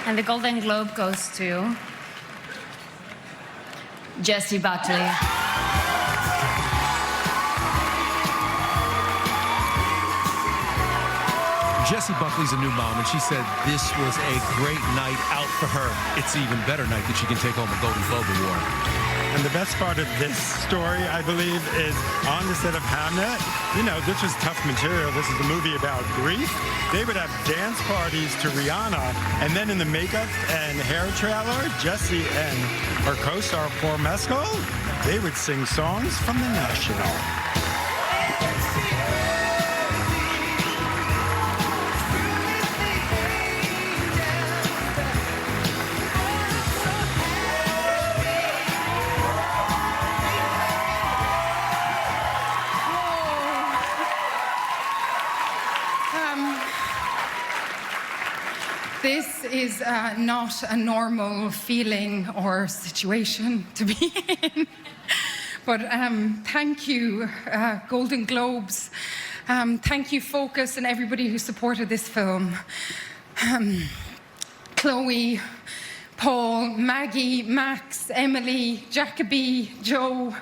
And the Golden Globe goes to Jessie Buckley. Jessie Buckley's a new mom, and she said this was a great night out for her. It's an even better night that she can take home a Golden Globe Award. And the best part of this story, I believe, is on the set of Hamnet. You know, this was tough material. This is a movie about grief. They would have dance parties to Rihanna, and then in the makeup and hair trailer, Jessie and her co-star, Paul Mescal, they would sing songs from the National. This is not a normal feeling or situation to be in. But thank you, Golden Globes. Thank you, Focus, and everybody who supported this film. Chloe, Paul, Maggie, Max, Emily, Jacoby, Joe,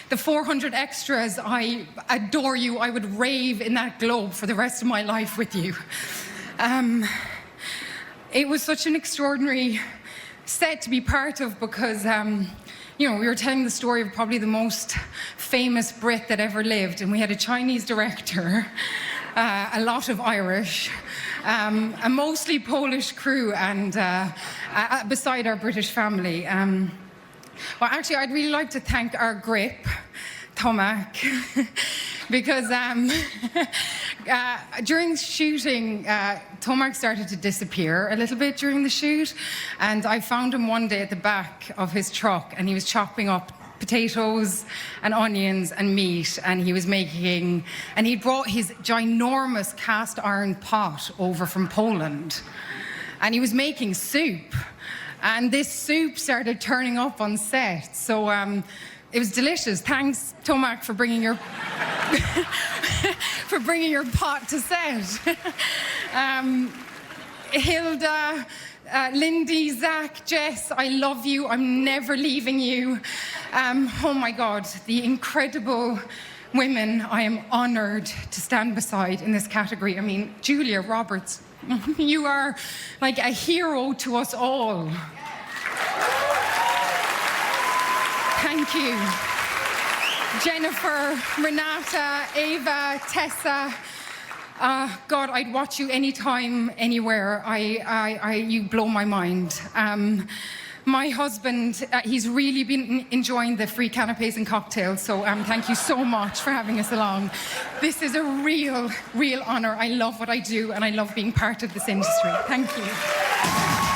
the 400 extras. I adore you. I would rave in that globe for the rest of my life with you. It was such an extraordinary set to be part of because, you know, we were telling the story of probably the most famous Brit that ever lived, and we had a Chinese director, a lot of Irish, a mostly Polish crew, and beside our British family. Well, actually, I'd really like to thank our grip, Tomac, because during shooting, Tomac started to disappear a little bit during the shoot, and I found him one day at the back of his truck, and he was chopping up potatoes and onions and meat, and he was making, and he brought his ginormous cast iron pot over from Poland, and he was making soup, and this soup started turning up on set, so it was delicious. Thanks, Tomac, for bringing your for bringing your pot to set. Hilda, Lindy, Zach, Jess, I love you. I'm never leaving you. Oh my God, the incredible women I am honoured to stand beside in this category. I mean, Julia Roberts, you are like a hero to us all. Thank you. Jennifer, Renata, Ava, Tessa. God, I'd watch you anytime, anywhere. You blow my mind. My husband, he's really been enjoying the free canapes and cocktails, so thank you so much for having us along. This is a real, real honour. I love what I do, and I love being part of this industry. Thank you.